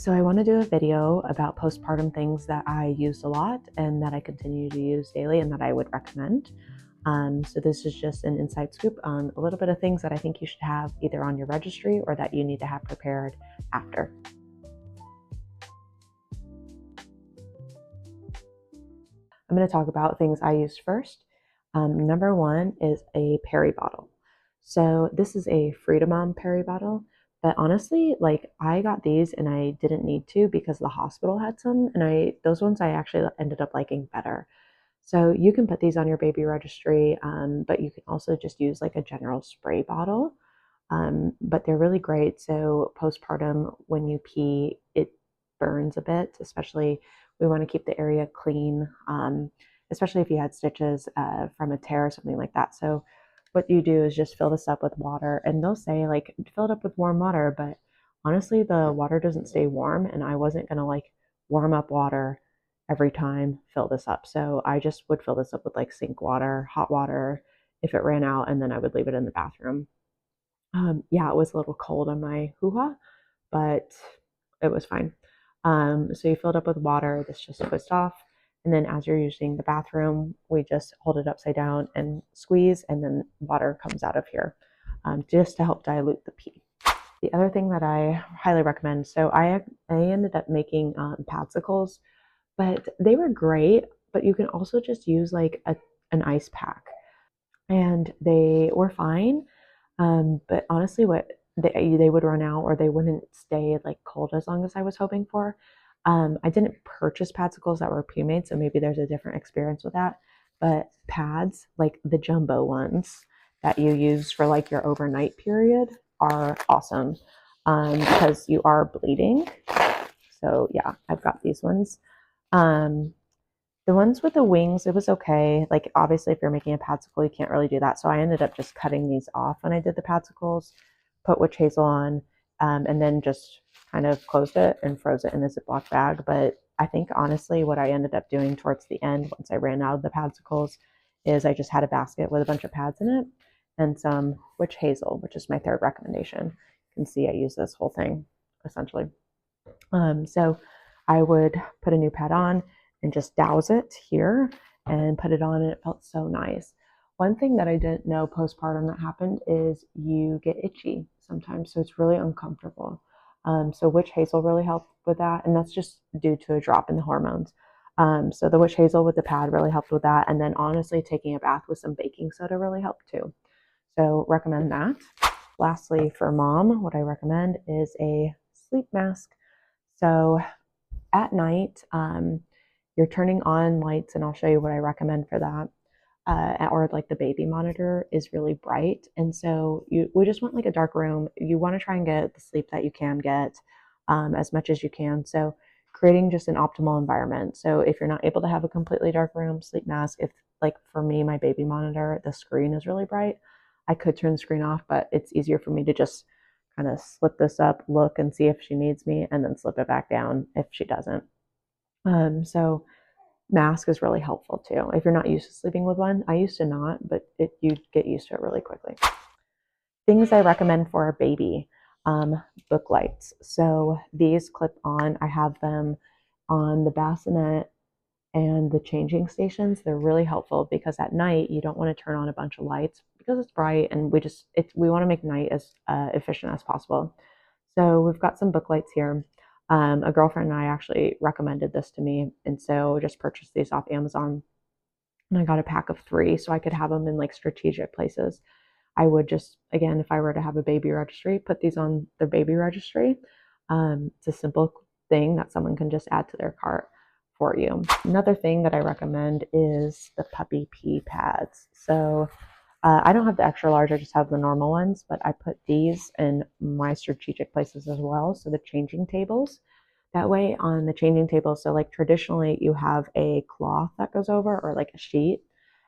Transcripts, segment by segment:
So I want to do a video about postpartum things that I used a lot and that I continue to use daily and that I would recommend. So this is just an inside scoop on a little bit of things that I think you should have either on your registry or that you need to have prepared after. I'm going to talk about things I used first. Number one is a Perry bottle. So this is a Freedom Perry bottle. But honestly, like I got these and I didn't need to because the hospital had some, and those ones I actually ended up liking better. So you can put these on your baby registry, but you can also just use like a general spray bottle. But they're really great. So postpartum, when you pee, it burns a bit, especially we want to keep the area clean, especially if you had stitches from a tear or something like that. So what you do is just fill this up with water, and they'll say like fill it up with warm water, but honestly the water doesn't stay warm, and I wasn't gonna like warm up water every time fill this up. So I just would fill this up with like sink water, hot water if it ran out, and then I would leave it in the bathroom. Yeah, it was a little cold on my hoo-ha, but it was fine. So you fill it up with water. This just twists off. And then as you're using the bathroom, we just hold it upside down and squeeze, and then water comes out of here just to help dilute the pee. The other thing that I highly recommend, so I ended up making padsicles, but they were great, but you can also just use like an ice pack. And they were fine. But honestly, what they would run out or they wouldn't stay like cold as long as I was hoping for. I didn't purchase padsicles that were pre-made, so maybe there's a different experience with that. But pads, like the jumbo ones that you use for like your overnight period, are awesome because you are bleeding. So yeah, I've got these ones. Um, the ones with the wings, it was okay. Like obviously if you're making a padsicle, you can't really do that. So I ended up just cutting these off when I did the padsicles, put witch hazel on, and then just kind of closed it and froze it in a Ziploc bag. But I think honestly what I ended up doing towards the end, once I ran out of the padsicles, is I just had a basket with a bunch of pads in it and some witch hazel, which is my third recommendation. You can see I use this whole thing essentially. So I would put a new pad on and just douse it here and put it on, and it felt so nice. One thing that I didn't know postpartum that happened is you get itchy sometimes, so it's really uncomfortable. So witch hazel really helped with that, and that's just due to a drop in the hormones. So the witch hazel with the pad really helped with that, and then honestly taking a bath with some baking soda really helped too. So recommend that. Lastly, for mom, what I recommend is a sleep mask. So at night, you're turning on lights, and I'll show you what I recommend for that. Or like the baby monitor is really bright, and so we just want like a dark room. You want to try and get the sleep that you can get as much as you can. So creating just an optimal environment. So if you're not able to have a completely dark room, sleep mask. If like for me, my baby monitor, the screen is really bright, I could turn the screen off, but it's easier for me to just kind of slip this up, look and see if she needs me, and then slip it back down if she doesn't. So mask is really helpful too. If you're not used to sleeping with one, I used to not, but you get used to it really quickly. Things I recommend for a baby, book lights. So these clip on, I have them on the bassinet and the changing stations. They're really helpful because at night you don't want to turn on a bunch of lights because it's bright, and we want to make night as efficient as possible. So we've got some book lights here. A girlfriend and I actually recommended this to me, and so just purchased these off Amazon, and I got a pack of 3 so I could have them in like strategic places. I would just, again, if I were to have a baby registry, put these on the baby registry. It's a simple thing that someone can just add to their cart for you. Another thing that I recommend is the puppy pee pads. So I don't have the extra large, I just have the normal ones, but I put these in my strategic places as well. So the changing tables, that way on the changing table, so like traditionally you have a cloth that goes over or like a sheet,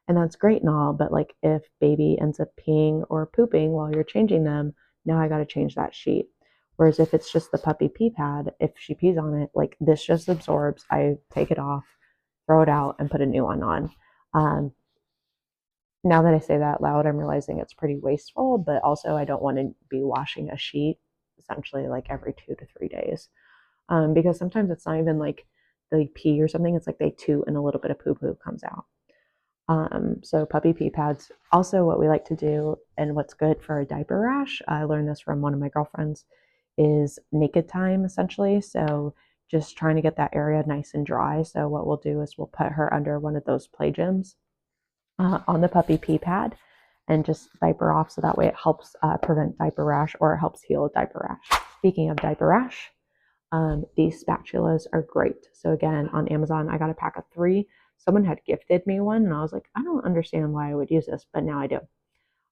and that's great and all, but like if baby ends up peeing or pooping while you're changing them, now I got to change that sheet. Whereas if it's just the puppy pee pad, if she pees on it, like this just absorbs, I take it off, throw it out, and put a new one on. Now that I say that loud, I'm realizing it's pretty wasteful, but also I don't want to be washing a sheet essentially like every 2 to 3 days. because sometimes it's not even like they pee or something. It's like they toot and a little bit of poo poo comes out. So puppy pee pads. Also, what we like to do and what's good for a diaper rash, I learned this from one of my girlfriends, is naked time essentially. So just trying to get that area nice and dry. So what we'll do is we'll put her under one of those play gyms on the puppy pee pad and just diaper off. So that way it helps prevent diaper rash, or it helps heal a diaper rash. Speaking of diaper rash, these spatulas are great. So again, on Amazon, I got a pack of 3. Someone had gifted me one, and I was like, I don't understand why I would use this, but now I do.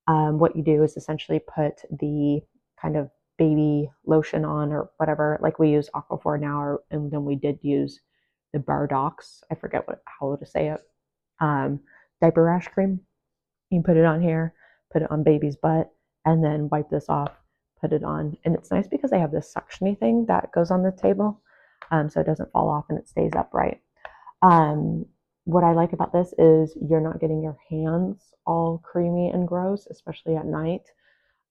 What you do is essentially put the kind of baby lotion on, or whatever. Like we use Aquaphor now, and then we did use the Bardox. I forget how to say it. Diaper rash cream. You put it on here, put it on baby's butt, and then wipe this off, put it on. And it's nice because they have this suctiony thing that goes on the table, so it doesn't fall off and it stays upright. What I like about this is you're not getting your hands all creamy and gross, especially at night.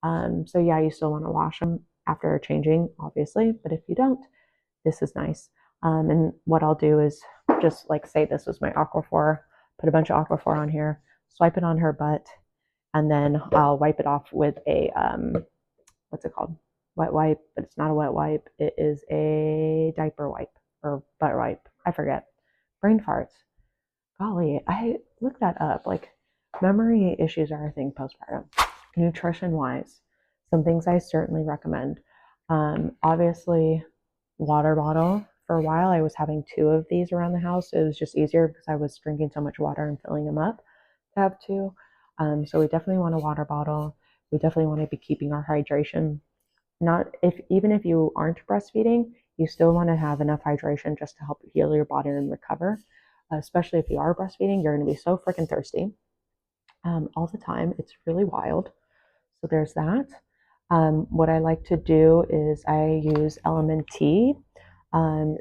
So yeah, you still want to wash them after changing, obviously, but if you don't, this is nice. And what I'll do is just like say this was my Aquaphor, put a bunch of Aquaphor on here, swipe it on her butt, and then I'll wipe it off with a, what's it called? Wet wipe, but it's not a wet wipe. It is a diaper wipe or butt wipe. I forget. Brain farts. Golly, I looked that up. Like, memory issues are a thing postpartum. Nutrition wise, some things I certainly recommend. Obviously, water bottle. For a while, I was having 2 of these around the house. It was just easier because I was drinking so much water and filling them up to have 2. So we definitely want a water bottle. We definitely want to be keeping our hydration. Even if you aren't breastfeeding, you still want to have enough hydration just to help heal your body and recover. Especially if you are breastfeeding, you're going to be so freaking thirsty all the time. It's really wild. So there's that. What I like to do is I use Element Tea.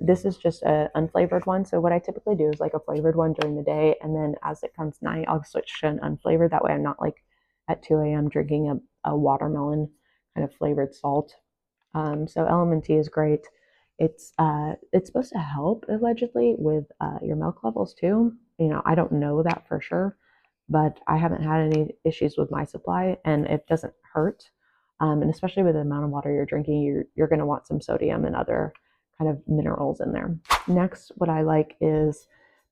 This is just an unflavored one. So what I typically do is like a flavored one during the day, and then as it comes night, I'll switch to an unflavored. That way I'm not like at 2 a.m. drinking a watermelon kind of flavored salt. So Element Tea is great. It's supposed to help allegedly with your milk levels too. I don't know that for sure, but I haven't had any issues with my supply, and it doesn't hurt. And especially with the amount of water you're drinking, you're going to want some sodium and other kind of minerals in there. Next, what I like is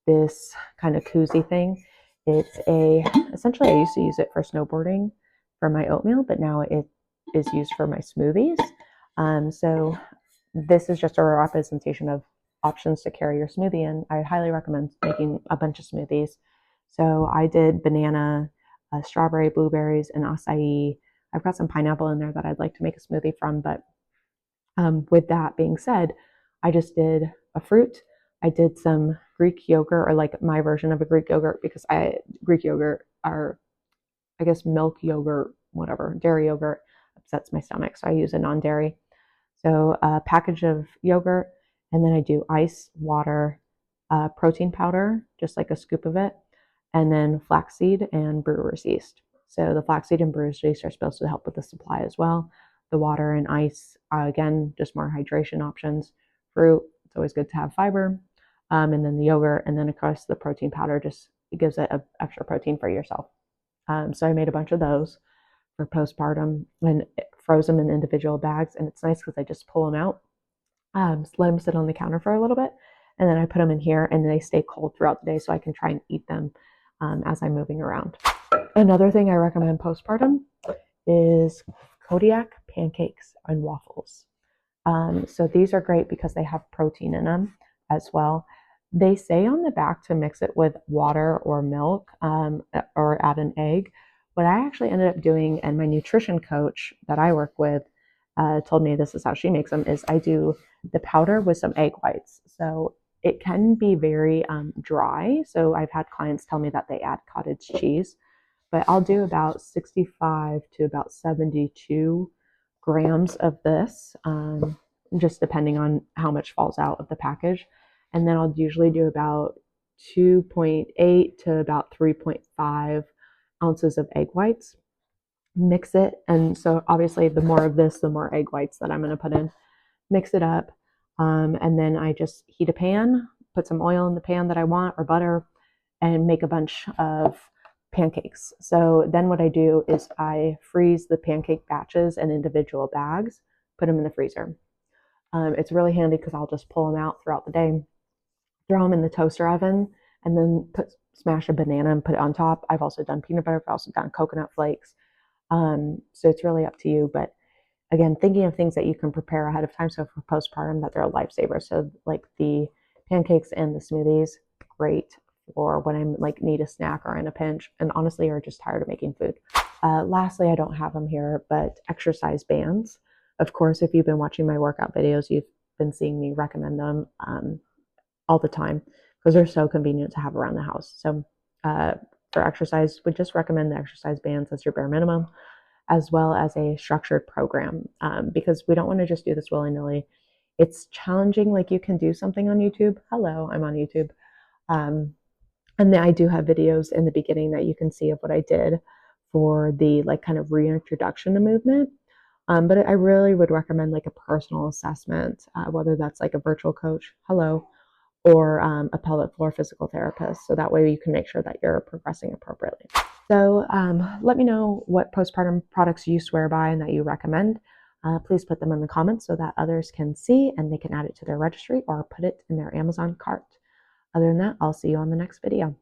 this kind of koozie thing. It's essentially I used to use it for snowboarding for my oatmeal, but now it is used for my smoothies. So this is just a representation of options to carry your smoothie in. I highly recommend making a bunch of smoothies. So I did banana, strawberry, blueberries, and acai. I've got some pineapple in there that I'd like to make a smoothie from, but with that being said, I just did a fruit. I did some Greek yogurt, or like my version of a Greek yogurt, because Greek yogurt, are, I guess, milk yogurt, whatever, dairy yogurt upsets my stomach. So I use a non-dairy. So a package of yogurt, and then I do ice, water, protein powder, just like a scoop of it, and then flaxseed and brewer's yeast. So the flaxseed and brewer's yeast are supposed to help with the supply as well. The water and ice, again, just more hydration options. Fruit, it's always good to have fiber. And then the yogurt, and then of course the protein powder just gives it a extra protein for yourself. So I made a bunch of those for postpartum and froze them in individual bags. And it's nice because I just pull them out, just let them sit on the counter for a little bit, and then I put them in here, and they stay cold throughout the day, so I can try and eat them as I'm moving around. Another thing I recommend postpartum is Kodiak pancakes and waffles. So these are great because they have protein in them as well. They say on the back to mix it with water or milk, or add an egg. What I actually ended up doing, and my nutrition coach that I work with told me this is how she makes them, is I do the powder with some egg whites. So it can be very dry. So I've had clients tell me that they add cottage cheese, but I'll do about 65 to about 72 grams of this, just depending on how much falls out of the package. And then I'll usually do about 2.8 to about 3.5 ounces of egg whites. Mix it. And so obviously the more of this, the more egg whites that I'm going to put in. Mix it up. And then I just heat a pan, put some oil in the pan that I want or butter, and make a bunch of pancakes. So then what I do is I freeze the pancake batches in individual bags, put them in the freezer. It's really handy because I'll just pull them out throughout the day, throw them in the toaster oven, and then smash a banana and put it on top. I've also done peanut butter. I've also done coconut flakes. So it's really up to you. But again, thinking of things that you can prepare ahead of time. So for postpartum, that they're a lifesaver. So like the pancakes and the smoothies, great for when I'm like need a snack or in a pinch, and honestly are just tired of making food. Lastly, I don't have them here, but exercise bands. Of course, if you've been watching my workout videos, you've been seeing me recommend them all the time because they're so convenient to have around the house. So for exercise, would just recommend the exercise bands as your bare minimum, as well as a structured program, because we don't want to just do this willy-nilly. It's challenging. Like you can do something on YouTube. Hello, I'm on YouTube. And then I do have videos in the beginning that you can see of what I did for the like kind of reintroduction to movement. But I really would recommend like a personal assessment, whether that's like a virtual coach, hello, or a pelvic floor physical therapist. So that way you can make sure that you're progressing appropriately. So let me know what postpartum products you swear by and that you recommend. Please put them in the comments so that others can see and they can add it to their registry or put it in their Amazon cart. Other than that, I'll see you on the next video.